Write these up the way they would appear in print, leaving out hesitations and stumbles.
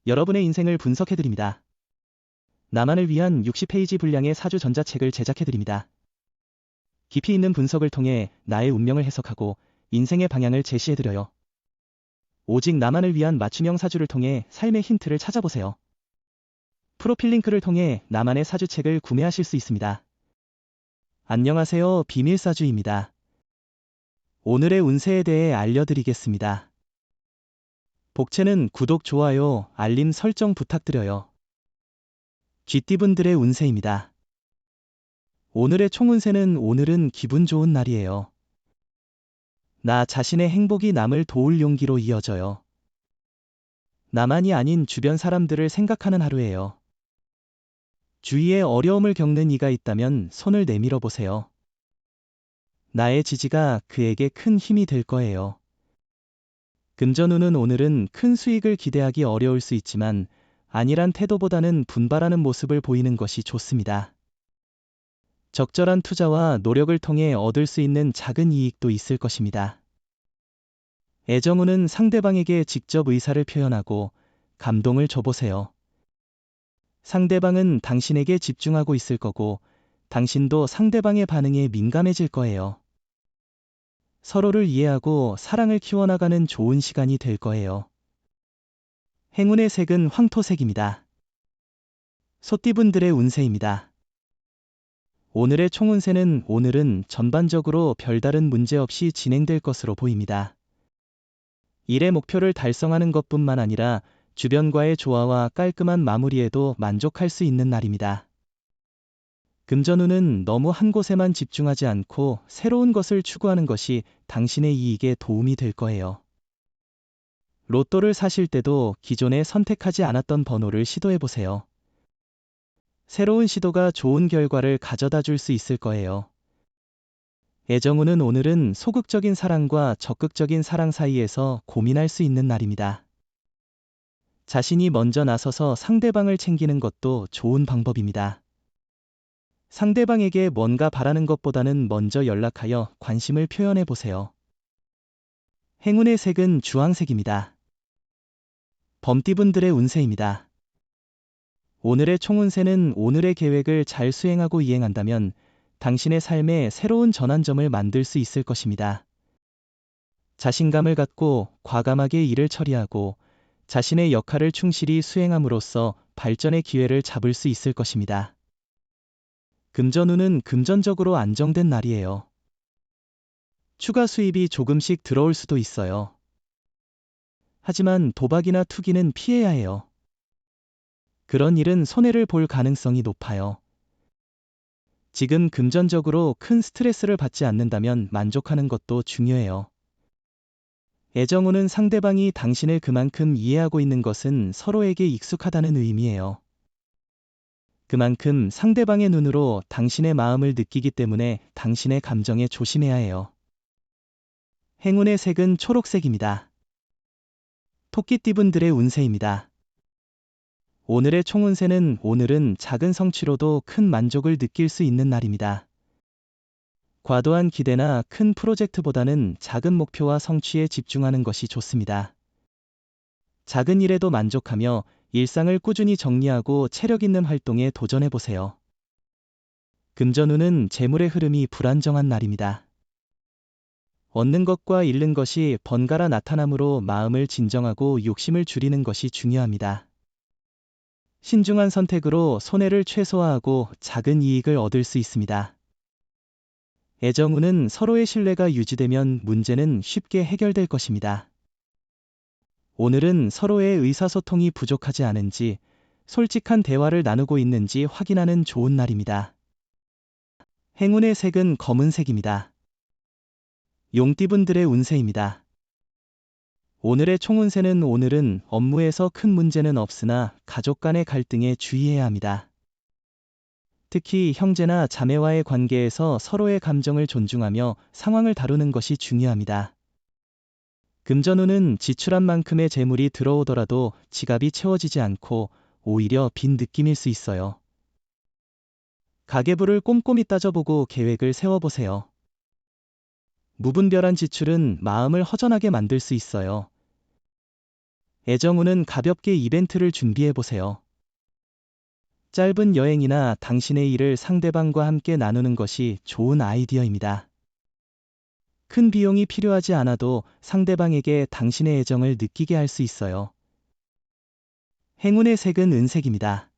여러분의 인생을 분석해드립니다. 나만을 위한 60페이지 분량의 사주 전자책을 제작해드립니다. 깊이 있는 분석을 통해 나의 운명을 해석하고 인생의 방향을 제시해드려요. 오직 나만을 위한 맞춤형 사주를 통해 삶의 힌트를 찾아보세요. 프로필 링크를 통해 나만의 사주책을 구매하실 수 있습니다. 안녕하세요, 비밀사주입니다. 오늘의 운세에 대해 알려드리겠습니다. 복채는 구독, 좋아요, 알림 설정 부탁드려요. 쥐띠분들의 운세입니다. 오늘의 총운세는 오늘은 기분 좋은 날이에요. 나 자신의 행복이 남을 도울 용기로 이어져요. 나만이 아닌 주변 사람들을 생각하는 하루예요. 주위에 어려움을 겪는 이가 있다면 손을 내밀어 보세요. 나의 지지가 그에게 큰 힘이 될 거예요. 금전운은 오늘은 큰 수익을 기대하기 어려울 수 있지만 안일한 태도보다는 분발하는 모습을 보이는 것이 좋습니다. 적절한 투자와 노력을 통해 얻을 수 있는 작은 이익도 있을 것입니다. 애정운은 상대방에게 직접 의사를 표현하고 감동을 줘보세요. 상대방은 당신에게 집중하고 있을 거고 당신도 상대방의 반응에 민감해질 거예요. 서로를 이해하고 사랑을 키워나가는 좋은 시간이 될 거예요. 행운의 색은 황토색입니다. 소띠분들의 운세입니다. 오늘의 총운세는 오늘은 전반적으로 별다른 문제 없이 진행될 것으로 보입니다. 일의 목표를 달성하는 것뿐만 아니라 주변과의 조화와 깔끔한 마무리에도 만족할 수 있는 날입니다. 금전운은 너무 한 곳에만 집중하지 않고 새로운 것을 추구하는 것이 당신의 이익에 도움이 될 거예요. 로또를 사실 때도 기존에 선택하지 않았던 번호를 시도해보세요. 새로운 시도가 좋은 결과를 가져다 줄 수 있을 거예요. 애정운은 오늘은 소극적인 사랑과 적극적인 사랑 사이에서 고민할 수 있는 날입니다. 자신이 먼저 나서서 상대방을 챙기는 것도 좋은 방법입니다. 상대방에게 뭔가 바라는 것보다는 먼저 연락하여 관심을 표현해 보세요. 행운의 색은 주황색입니다. 범띠분들의 운세입니다. 오늘의 총운세는 오늘의 계획을 잘 수행하고 이행한다면 당신의 삶에 새로운 전환점을 만들 수 있을 것입니다. 자신감을 갖고 과감하게 일을 처리하고 자신의 역할을 충실히 수행함으로써 발전의 기회를 잡을 수 있을 것입니다. 금전운은 금전적으로 안정된 날이에요. 추가 수입이 조금씩 들어올 수도 있어요. 하지만 도박이나 투기는 피해야 해요. 그런 일은 손해를 볼 가능성이 높아요. 지금 금전적으로 큰 스트레스를 받지 않는다면 만족하는 것도 중요해요. 애정운은 상대방이 당신을 그만큼 이해하고 있는 것은 서로에게 익숙하다는 의미예요. 그만큼 상대방의 눈으로 당신의 마음을 느끼기 때문에 당신의 감정에 조심해야 해요. 행운의 색은 초록색입니다. 토끼띠분들의 운세입니다. 오늘의 총운세는 오늘은 작은 성취로도 큰 만족을 느낄 수 있는 날입니다. 과도한 기대나 큰 프로젝트보다는 작은 목표와 성취에 집중하는 것이 좋습니다. 작은 일에도 만족하며 일상을 꾸준히 정리하고 체력 있는 활동에 도전해보세요. 금전운은 재물의 흐름이 불안정한 날입니다. 얻는 것과 잃는 것이 번갈아 나타나므로 마음을 진정하고 욕심을 줄이는 것이 중요합니다. 신중한 선택으로 손해를 최소화하고 작은 이익을 얻을 수 있습니다. 애정운은 서로의 신뢰가 유지되면 문제는 쉽게 해결될 것입니다. 오늘은 서로의 의사소통이 부족하지 않은지, 솔직한 대화를 나누고 있는지 확인하는 좋은 날입니다. 행운의 색은 검은색입니다. 용띠분들의 운세입니다. 오늘의 총운세는 오늘은 업무에서 큰 문제는 없으나 가족 간의 갈등에 주의해야 합니다. 특히 형제나 자매와의 관계에서 서로의 감정을 존중하며 상황을 다루는 것이 중요합니다. 금전운은 지출한 만큼의 재물이 들어오더라도 지갑이 채워지지 않고 오히려 빈 느낌일 수 있어요. 가계부를 꼼꼼히 따져보고 계획을 세워보세요. 무분별한 지출은 마음을 허전하게 만들 수 있어요. 애정운은 가볍게 이벤트를 준비해보세요. 짧은 여행이나 당신의 일을 상대방과 함께 나누는 것이 좋은 아이디어입니다. 큰 비용이 필요하지 않아도 상대방에게 당신의 애정을 느끼게 할 수 있어요. 행운의 색은 은색입니다.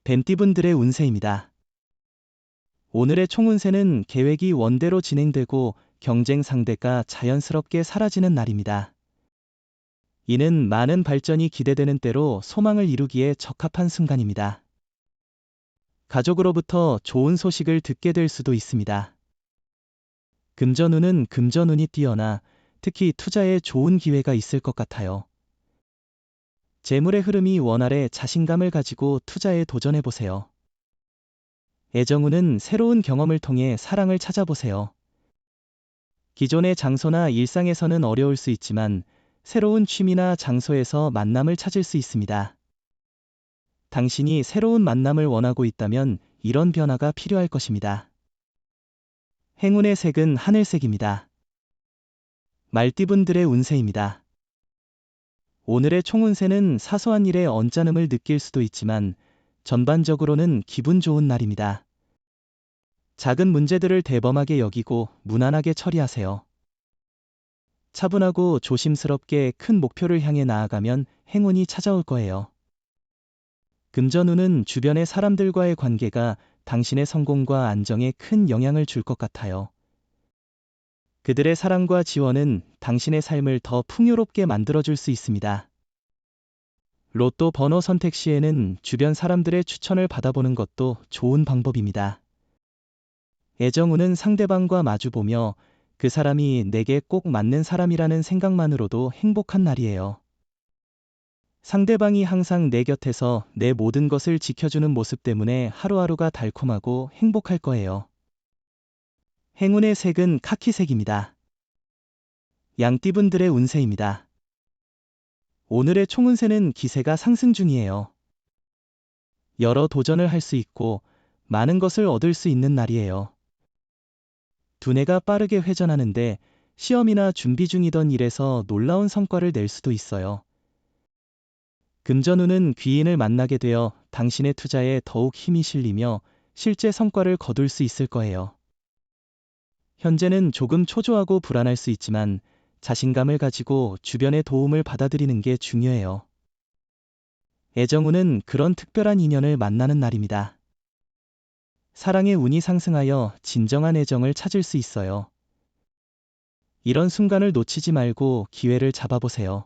뱀띠분들의 운세입니다. 오늘의 총운세는 계획이 원대로 진행되고 경쟁 상대가 자연스럽게 사라지는 날입니다. 이는 많은 발전이 기대되는 때로 소망을 이루기에 적합한 순간입니다. 가족으로부터 좋은 소식을 듣게 될 수도 있습니다. 금전운은 금전운이 뛰어나 특히 투자에 좋은 기회가 있을 것 같아요. 재물의 흐름이 원활해 자신감을 가지고 투자에 도전해보세요. 애정운은 새로운 경험을 통해 사랑을 찾아보세요. 기존의 장소나 일상에서는 어려울 수 있지만 새로운 취미나 장소에서 만남을 찾을 수 있습니다. 당신이 새로운 만남을 원하고 있다면 이런 변화가 필요할 것입니다. 행운의 색은 하늘색입니다. 말띠분들의 운세입니다. 오늘의 총운세는 사소한 일에 언짢음을 느낄 수도 있지만 전반적으로는 기분 좋은 날입니다. 작은 문제들을 대범하게 여기고 무난하게 처리하세요. 차분하고 조심스럽게 큰 목표를 향해 나아가면 행운이 찾아올 거예요. 금전운은 주변의 사람들과의 관계가 당신의 성공과 안정에 큰 영향을 줄 것 같아요. 그들의 사랑과 지원은 당신의 삶을 더 풍요롭게 만들어줄 수 있습니다. 로또 번호 선택 시에는 주변 사람들의 추천을 받아보는 것도 좋은 방법입니다. 애정운은 상대방과 마주보며 그 사람이 내게 꼭 맞는 사람이라는 생각만으로도 행복한 날이에요. 상대방이 항상 내 곁에서 내 모든 것을 지켜주는 모습 때문에 하루하루가 달콤하고 행복할 거예요. 행운의 색은 카키색입니다. 양띠분들의 운세입니다. 오늘의 총운세는 기세가 상승 중이에요. 여러 도전을 할 수 있고 많은 것을 얻을 수 있는 날이에요. 두뇌가 빠르게 회전하는데 시험이나 준비 중이던 일에서 놀라운 성과를 낼 수도 있어요. 금전운은 귀인을 만나게 되어 당신의 투자에 더욱 힘이 실리며 실제 성과를 거둘 수 있을 거예요. 현재는 조금 초조하고 불안할 수 있지만 자신감을 가지고 주변의 도움을 받아들이는 게 중요해요. 애정운은 그런 특별한 인연을 만나는 날입니다. 사랑의 운이 상승하여 진정한 애정을 찾을 수 있어요. 이런 순간을 놓치지 말고 기회를 잡아보세요.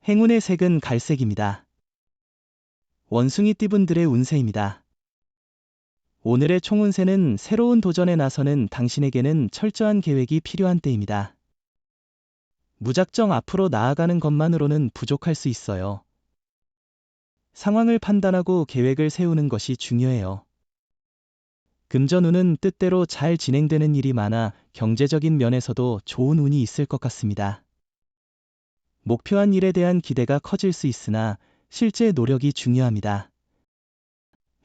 행운의 색은 갈색입니다. 원숭이띠분들의 운세입니다. 오늘의 총운세는 새로운 도전에 나서는 당신에게는 철저한 계획이 필요한 때입니다. 무작정 앞으로 나아가는 것만으로는 부족할 수 있어요. 상황을 판단하고 계획을 세우는 것이 중요해요. 금전운은 뜻대로 잘 진행되는 일이 많아 경제적인 면에서도 좋은 운이 있을 것 같습니다. 목표한 일에 대한 기대가 커질 수 있으나 실제 노력이 중요합니다.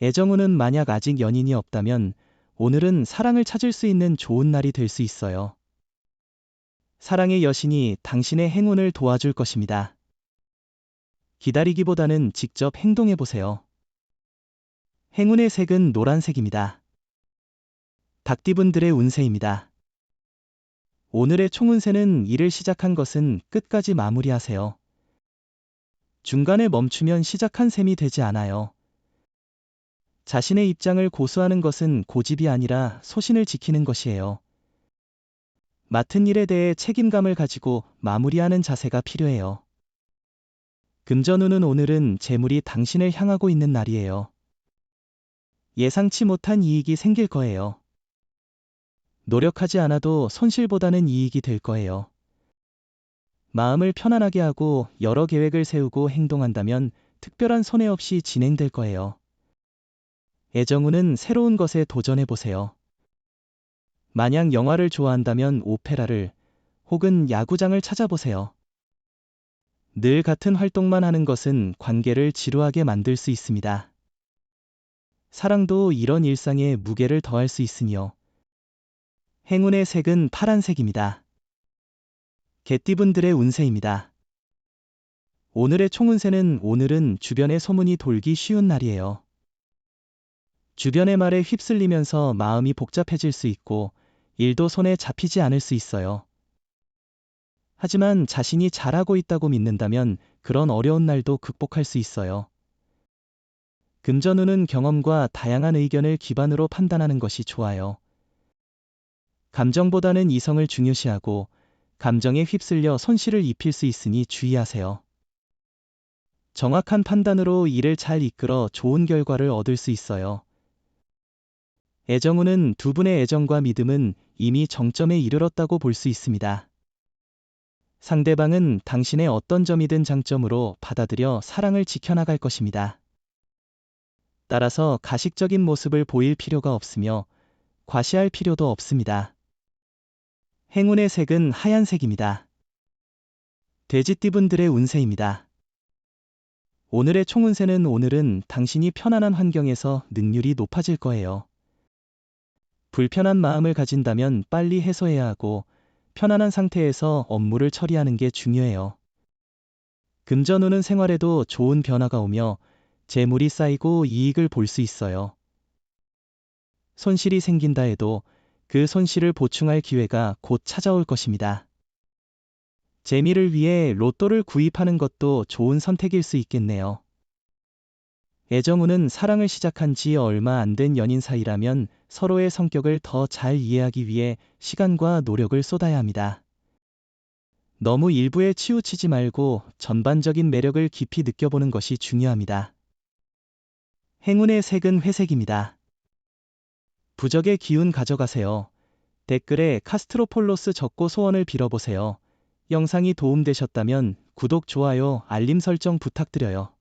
애정운은 만약 아직 연인이 없다면 오늘은 사랑을 찾을 수 있는 좋은 날이 될 수 있어요. 사랑의 여신이 당신의 행운을 도와줄 것입니다. 기다리기보다는 직접 행동해보세요. 행운의 색은 노란색입니다. 닭띠분들의 운세입니다. 오늘의 총운세는 일을 시작한 것은 끝까지 마무리하세요. 중간에 멈추면 시작한 셈이 되지 않아요. 자신의 입장을 고수하는 것은 고집이 아니라 소신을 지키는 것이에요. 맡은 일에 대해 책임감을 가지고 마무리하는 자세가 필요해요. 금전운은 오늘은 재물이 당신을 향하고 있는 날이에요. 예상치 못한 이익이 생길 거예요. 노력하지 않아도 손실보다는 이익이 될 거예요. 마음을 편안하게 하고 여러 계획을 세우고 행동한다면 특별한 손해 없이 진행될 거예요. 애정운은 새로운 것에 도전해보세요. 만약 영화를 좋아한다면 오페라를 혹은 야구장을 찾아보세요. 늘 같은 활동만 하는 것은 관계를 지루하게 만들 수 있습니다. 사랑도 이런 일상에 무게를 더할 수 있으니요. 행운의 색은 파란색입니다. 개띠분들의 운세입니다. 오늘의 총운세는 오늘은 주변에 소문이 돌기 쉬운 날이에요. 주변의 말에 휩쓸리면서 마음이 복잡해질 수 있고 일도 손에 잡히지 않을 수 있어요. 하지만 자신이 잘하고 있다고 믿는다면 그런 어려운 날도 극복할 수 있어요. 금전운은 경험과 다양한 의견을 기반으로 판단하는 것이 좋아요. 감정보다는 이성을 중요시하고 감정에 휩쓸려 손실을 입힐 수 있으니 주의하세요. 정확한 판단으로 일을 잘 이끌어 좋은 결과를 얻을 수 있어요. 애정운은 두 분의 애정과 믿음은 이미 정점에 이르렀다고 볼 수 있습니다. 상대방은 당신의 어떤 점이든 장점으로 받아들여 사랑을 지켜나갈 것입니다. 따라서 가식적인 모습을 보일 필요가 없으며 과시할 필요도 없습니다. 행운의 색은 하얀색입니다. 돼지띠분들의 운세입니다. 오늘의 총운세는 오늘은 당신이 편안한 환경에서 능률이 높아질 거예요. 불편한 마음을 가진다면 빨리 해소해야 하고 편안한 상태에서 업무를 처리하는 게 중요해요. 금전운은 생활에도 좋은 변화가 오며 재물이 쌓이고 이익을 볼 수 있어요. 손실이 생긴다 해도 그 손실을 보충할 기회가 곧 찾아올 것입니다. 재미를 위해 로또를 구입하는 것도 좋은 선택일 수 있겠네요. 애정운은 사랑을 시작한 지 얼마 안 된 연인 사이라면 서로의 성격을 더 잘 이해하기 위해 시간과 노력을 쏟아야 합니다. 너무 일부에 치우치지 말고 전반적인 매력을 깊이 느껴보는 것이 중요합니다. 행운의 색은 회색입니다. 부적의 기운 가져가세요. 댓글에 카스트로폴로스 적고 소원을 빌어보세요. 영상이 도움되셨다면 구독, 좋아요, 알림 설정 부탁드려요.